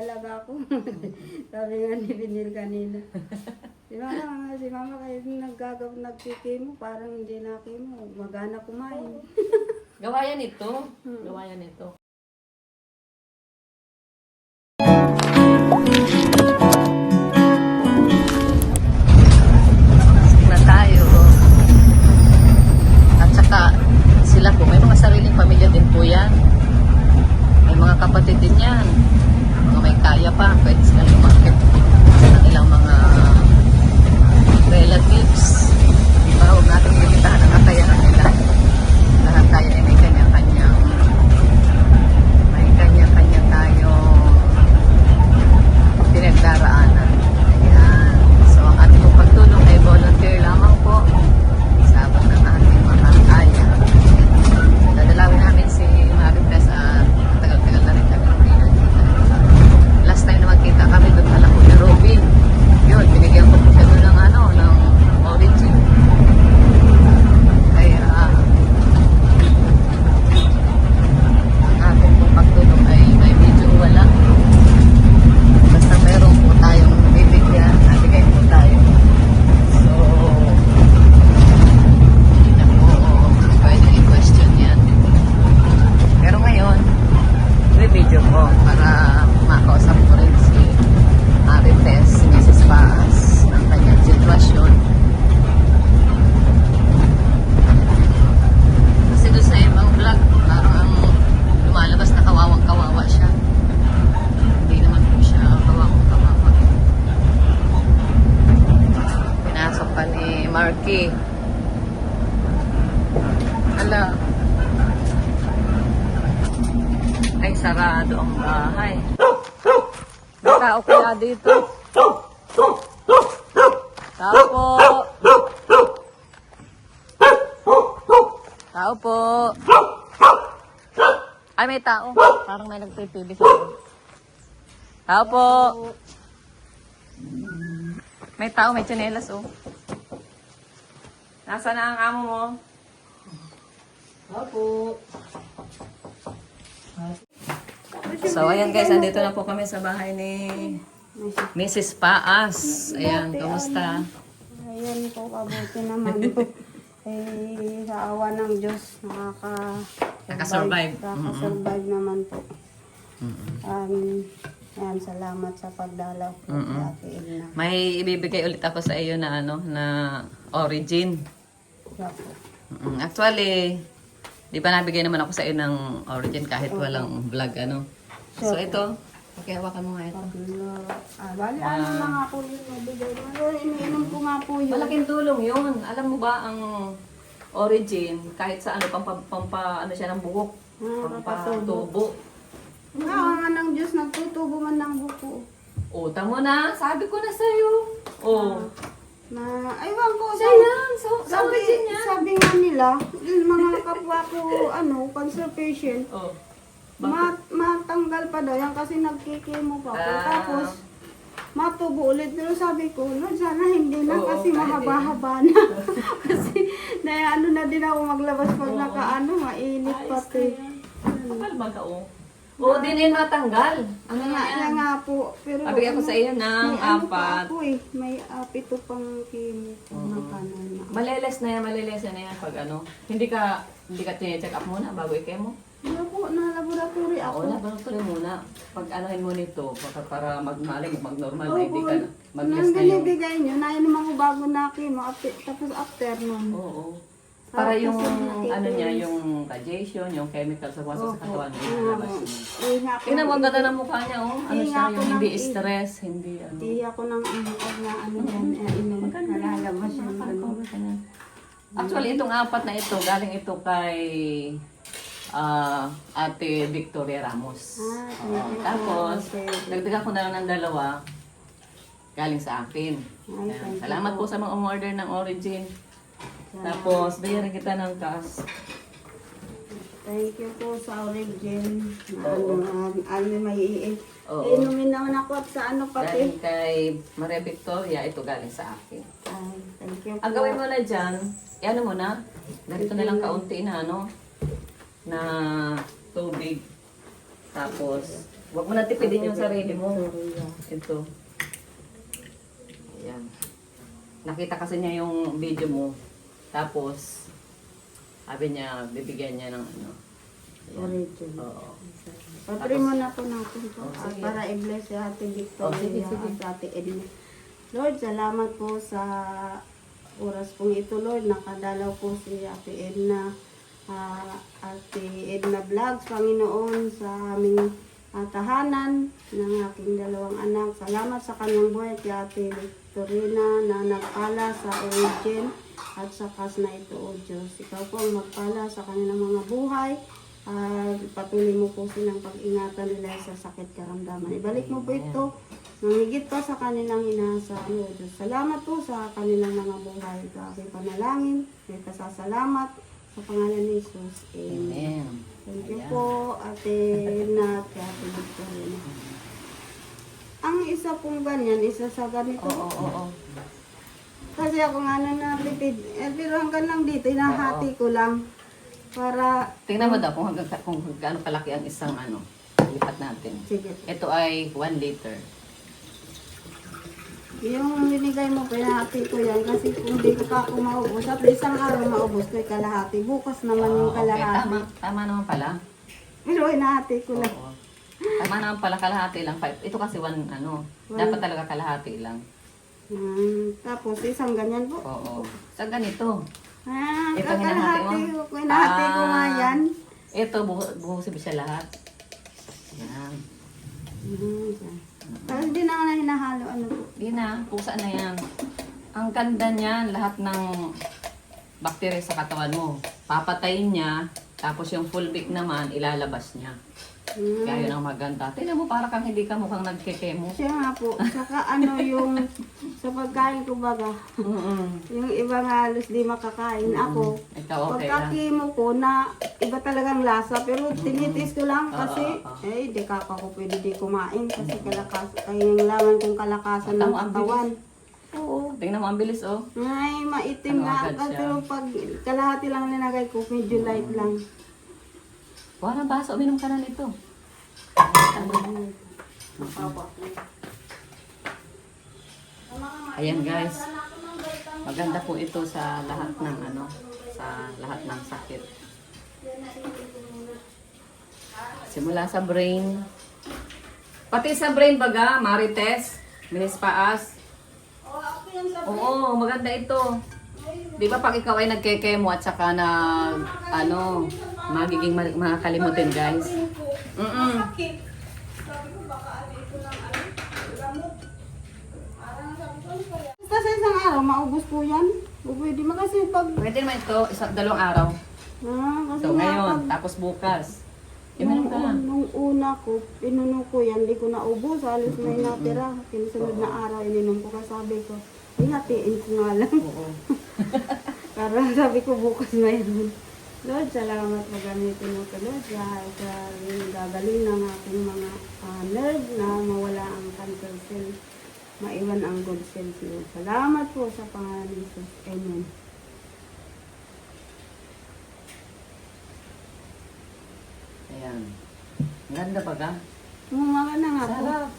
talaga ako. Sabi nga ni Binil kanina. Si mama kahit nagkikimo, parang hindi na kimo. Magana kumain. Gawayan ito. Gawayan ito. Na tayo. At saka sila po, may mga sariling pamilya din po yan. May mga kapatid din yan. Mga may kaya pa, pwede silang lumakit ng ilang mga relatives. Diba, huwag natin limitahan ang kakayahan nila. Lahat tayo ay may kanya-kanyang tayong pinagdaraanan. Ayan. So, ang ating pong pagtulong ay volunteer lamang po sa abot ng ating makakaya. Dadalawin namin si Marites at tagal-tagal na rin kami hindi nagkita. Last time na magkita kami doon pala ko ni Robin. Yun, binigyan ko po siya doon ng ng origin. Kaya ang ating pong pagtulong ay may medyo wala. Basta meron po tayong bibigyan, nabigay po tayo. So, hindi na po pwede i-question yan. Pero ngayon, may video ko para makausap ko rin si Marites, Mrs. Paas, ang kanyang sitwasyon. Kasi doon sa ibang vlog, parang ang lumalabas na kawawang-kawawa siya. Hindi naman po siya kawawang-kawawa. Pinasok pa ni Marky. Hala. Ay, sarado ang bahay. May tao kaya dito. Tao po. Tao po. Ay, may tao. Parang may nagtitibig sa akin. Tao po. May tao, may tsinelas, oh. Nasaan na ang amo mo? Tao po. So, ayan guys, andito na po kami sa bahay ni Mrs. Paas. Ayan, kamusta? Ayan po, kabuti naman po. Eh, sa awa ng Diyos, Nakasurvive. Nakasurvive naman po. Ayan, salamat sa pagdalaw po sa Ate Edna. May ibibigay ulit ako sa iyo na na origin. Yeah, po. Actually, di ba nabigay naman ako sa iyo ng origin kahit walang vlog, ano? So, ito. Okay, hawakan mo nga ito. Bali, ano na nga po yun, mabigay naman. Iniinom ko nga po yun. Malaking tulong yun. Alam mo ba ang origin, kahit sa ano, ano siya ng buhok? Pampatubo. Nga ng Diyos, nagtutubo man ng buko. Utang mo na. Sabi ko na sa'yo. Oh. Aywan ko. Siya yan. Sa origin yan. Sabi nga nila, mga kapwa ko, conservation, Oh. matanggal pa daw yan kasi nagkikimo pa ko. Tapos, matubo ulit. Pero sabi ko, Lord, sana hindi na kasi mahaba-haba na. Kasi, na din ako maglabas pag mainit pati. Kapal ba ka, oh? Oo, din na yun matanggal. Ano nga yan? nga po. Pero, Abigay ako sa iyo ng may 4. May 7 pang kimo. Maliles na yan pag ano. Hindi ka check up muna bago i-chemo. Hindi po, na laboratory ako. Oo, laboratory muna. Pag anuhin mo nito, para mag-normal na hindi ka na. Mag-yes Nang na yung... binibigay nyo, naman ko bago na kimo. Tapos after nun. Oo. Para yung niya, yung radiation, yung chemical sa sa katawan mo, ilalabas mo. Tingnan mo, ang ganda ng mukha niya, oh. Ano siya, yung hindi stress, hindi ano. Hindi ako nang pag na yan, nalalabas yung gano'n. Actually, itong 4 na ito, galing ito kay Ate Victoria Ramos. Tapos, dagdagan ko na lang ng 2, galing sa akin. Ayan. Salamat po sa mga umorder ng origin. Tapos, bayaran kita ng cash. Thank you po sa origin. May inumin naman ako at sa pati. Galing kay Maria Victoria, ito galing sa akin. Thank you po. Ang gawin mo na dyan, ano mo na, ganito na lang kaunti na na tubig. Tapos, Huwag mo na tipidin yung sarili mo. Sorry, ah. Ito. Ayan. Nakita kasi niya yung video mo. Tapos, sabi niya, bibigyan niya ng ano. Ayan. Origin. Oo. Patry mo na po natin po. Oh, sige. Para i-bless si Ate Victoria Oh, sige, sige. at Ate Edna. Lord, salamat po sa oras pong ito, Lord. Nakadalaw po si Ate Edna. Ate Edna Vlogs, Panginoon, sa aming tahanan ng aking dalawang anak. Salamat sa kanyang buhay kay Ate Victorina na nagpala sa origin at sa kas na ito, O Diyos. Ikaw po ang magpala sa kanilang mga buhay. Patuloy mo po silang pag-ingatan nila sa sakit karamdaman. Ibalik mo po ito ng higit pa sa kanilang inaasahan, O Diyos. Salamat po sa kanilang mga buhay. Ito aking panalangin. May pasasalamat sa pangalan ni Jesus. Amen. Amen. Thank you Ayan. po, Ate Nat, Ate Victorina. Ang isa pong ganyan, isa sa ganito. Oo. Kasi ako nga nanatipid. Pero hanggang lang dito, inahati ko lang. Para, Tingnan mo daw kung gaano kalaki ang isang ano. Lipat natin. sige. Ito ay 1 liter. Yung binigay mo, pinahati ko yan. Kasi kung hindi ko pa ako maubos, at isang araw maubos ko yung kalahati. Bukas naman yung Okay, kalahati. tama. Tama naman pala. Pero inahati ko lang. Oo. Tama naman pala, kalahati lang. Ito kasi ano. Dapat talaga kalahati lang. Tapos isang ganyan po. Oo. Sa ganito. Ito Kakalahati hinahati mo? ko. Inahati ko nga yan. Ito, buhusin mo siya lahat. Yan. Pero hindi na nga hinahalo. Ano po? Di na, pusa na yan. Ang ganda niyan, lahat ng bacteria sa katawan mo. Papatayin niya, tapos yung full big naman, ilalabas niya. Kaya yun ang maganda. Tingnan mo, para kang hindi ka mukhang nagkikemo. Siya nga po. Saka ano yung sa pagkain ko baga. Yung ibang halos di makakain. Ako, Ikaw okay lang. pagkakimo ko na iba talagang lasa. Pero tinitis ko lang kasi, Oo. di kaka ko pwede di kumain. Kasi kayang laman kong kalakasan ng Ang bilis. katawan. Oo, tingnan mo, ang bilis oh. Ay, maitim Ano nga. agad siya? Pero pag kalahati lang nilagay ko, medyo light lang. Kuha ng baso, uminom ka na nito. Ayan guys, maganda po ito sa lahat ng ano, sa lahat ng sakit. Simula sa brain. Pati sa brain baga, Marites, Minis Paas. Oo, maganda ito. Di ba pag ikaw ay nagkekemo at saka na ano, magiging makakalimutin guys. Basta sa isang araw, maubos po yan. O pwede mo kasi pag... Pwede naman ito, dalawang araw. kasi So nga ngayon, pag- tapos bukas. Nung, Imenom ka lang. nung una ko, pinuno ko yan, di ko naubos. Halos may natira. Kinusunod na araw, ininom ko. Kasi sabi ko, ay hatiin ko nga lang. Oo. Para sabi ko, bukas mayroon. Lord, salamat na gamitin mo ito, Lord. Sa gagaling ng aking mga nerve na mawala ang cancer cell. Maiwan ang good cells, Lord. Salamat po sa pangalan ni Jesus. Amen. Ayan. Ang ganda ba ka? Mga na nga po. Sarap.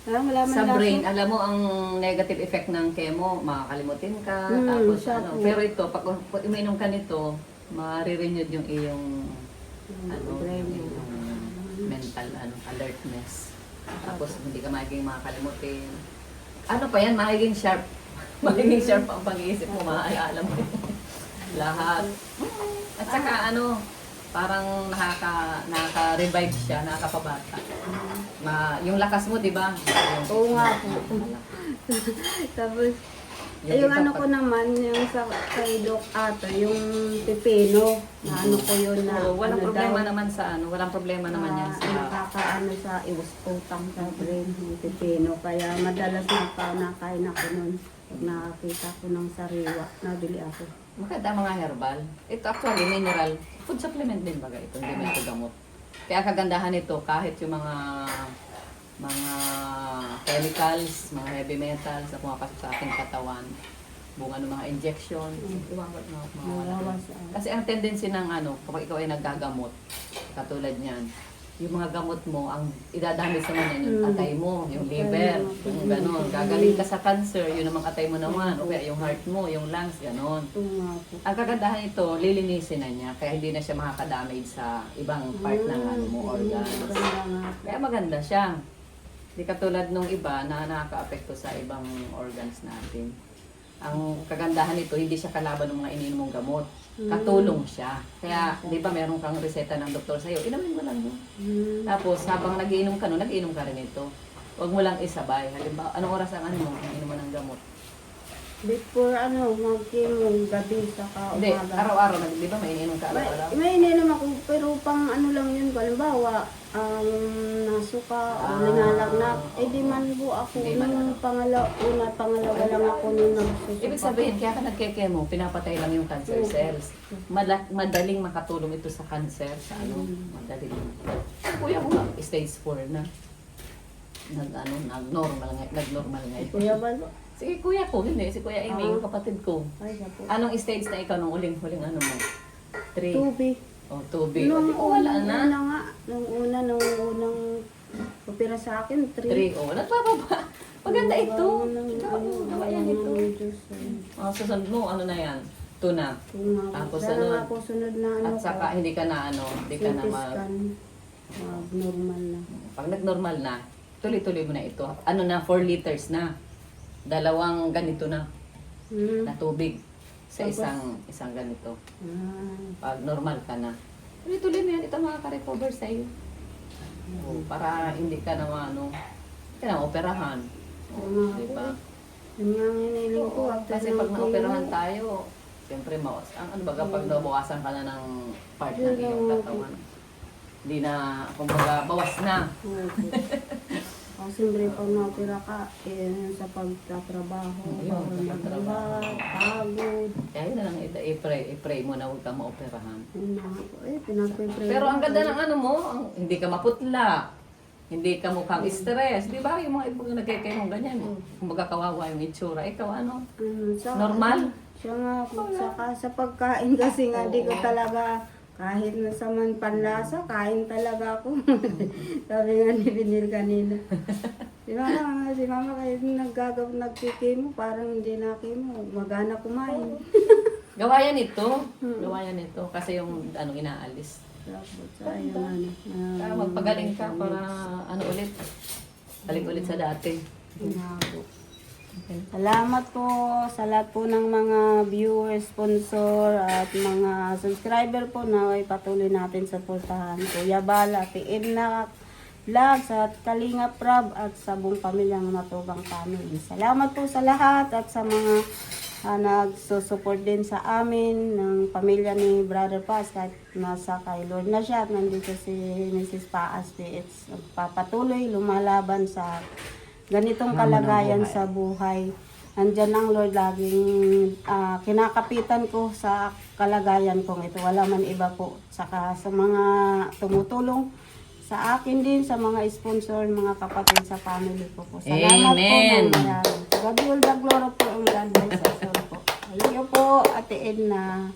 Alam, wala man Sa lasa. brain, alam mo ang negative effect ng chemo, makakalimutin ka, tapos siya ano. po. Pero ito, pag umiinom ka nito, marirenew yung iyong brain. yung mental alertness. Tapos hindi ka magiging makakalimutin. Ano pa yan, magiging sharp. Magiging sharp ang pag-iisip mo, maaalala mo lahat. At saka ano, parang nakaka-revive siya, nakakapabata. Yung lakas mo, di ba? Oo nga po. Tapos, yung iba ano pag- ko naman, yung sa kay Doc Ato, yung pipino, na ano ko yun na, Oo, walang ano problema daw, naman sa ano, walang problema naman yan sa nakakaano sa utang sa brain, yung pipino. Kaya madalas nakain ako nun. Pag nakakita ko ng sariwa, nabili ako. maganda mga herbal. Ito actually mineral, food supplement din baga ito, hindi mo ito gamot. Kaya kagandahan nito kahit yung mga chemicals, mga heavy metals na pumapasok sa ating katawan, bunga ng mga injection, iwawat na mawawala. Mawawas. Kasi ang tendency ng ano, kapag ikaw ay naggagamot, katulad niyan, yung mga gamot mo, ang idadami sa mga yung atay mo, yung liver, yung gano'n. Gagaling ka sa cancer, yun namang atay mo naman. O kaya yung heart mo, yung lungs, gano'n. Ito nga po. Ang kagandahan ito, lilinisin na niya, kaya hindi na siya makakadamage sa ibang part ng ano mo, organs. Maganda nga po. Kaya maganda siya. Hindi katulad nung iba na nakaka-apekto sa ibang organs natin. Ang kagandahan nito, hindi siya kalaban ng mga iniinom mong gamot. Katulong siya. Kaya, di ba, meron kang reseta ng doktor sa'yo, inumin mo lang yun. Tapos, habang nag-iinom ka nun, nag-iinom ka rin ito. Huwag mo lang isabay. Halimbawa, anong oras ang ano mo, ang inom mo ng gamot? Before mag-chemo, gabi, saka Hindi, umaga. araw-araw, di ba, may iniinom ka araw-araw? May ininom ako, pero pang ano lang yun, halimbawa, nasuka o linalagnak, di man po ako, Hindi man nung pangalawa lang ako nung nagsusuka. Ibig sabihin, kaya ka nagkekemo, pinapatay lang yung cancer cells. Madaling makatulong ito sa cancer, sa ano, madaling. Kuya mo nga, stage 4 na. Nag-normal ngayon. Kuya Balo, Sige, kuya ko, hindi. Si Kuya Amy, yung kapatid ko. ay siya po. Anong stage na ikaw nung huling ano mo? 3. Tubig. O, 2B. Nung Wala na. una nga, nung unang opera sa akin, 3. 3. O, nagpapaba. Maganda ito. Gawa yan ito. Susunod mo, ano na yan? 2 na. Tapos Sana ano? nga po sunod na ano At saka, hindi ka na hindi ka na normal na. Pag nag-normal na, tuloy-tuloy mo na ito. Ano na, 4 liters na. 2 ganito na, na tubig sa isang ganito. Pag normal ka na, tuloy-tuloy mo yan, ito makaka-recover sa iyo. Para hindi ka na hindi ka na operahan. Diba? Yun nga ang hiniling ko. Kasi pag na-operahan tayo, siyempre ano baga pag nabawasan ka na ng part ng iyong katawan, hindi na, kumbaga, bawas na. Siyempre pag na-opera ka, sa pagtatrabaho, pagod. Kaya yun na lang, i-pray mo na huwag ka maoperahan. Pinagpipray. Pero ang ganda ng ano mo, hindi ka maputla, hindi ka mukhang stress. Di ba yung mga ibang nagkikay mong ganyan, kumbaga kawawa yung itsura. Ikaw ano? Normal? Siya nga po, saka sa pagkain kasi nga, di ko talaga, kahit na sa man panlasa, kain talaga ako. Sabi nga ni Binil kanina. Si mama kahit nagkikimo, parang hindi na kimo, magana kumain. Gawayan ito. Gawayan ito. Kasi yung inaalis. Kaya magpagaling ka para ulit. Balik ulit sa dati. Salamat po sa lahat po ng mga viewers, sponsor at mga subscriber po na ay patuloy natin suportahan. Kuya Bala, PM na Vlogs at Kalinga Prab at sa buong pamilyang Matubang Family. Salamat po sa lahat at sa mga nagsusupport din sa amin ng pamilya ni Brother Paz kahit nasa kay Lord na siya at nandito si Mrs. Paas PH. Papatuloy lumalaban sa ganitong kalagayan sa buhay. Andyan ang Lord laging kinakapitan ko sa kalagayan kong ito. Wala man iba po. Saka sa mga tumutulong sa akin din, sa mga sponsor, mga kapatid sa family ko po. Salamat Amen. po ng marami. God will the glory po ang God bless us all po. Ayun po, Ate Edna.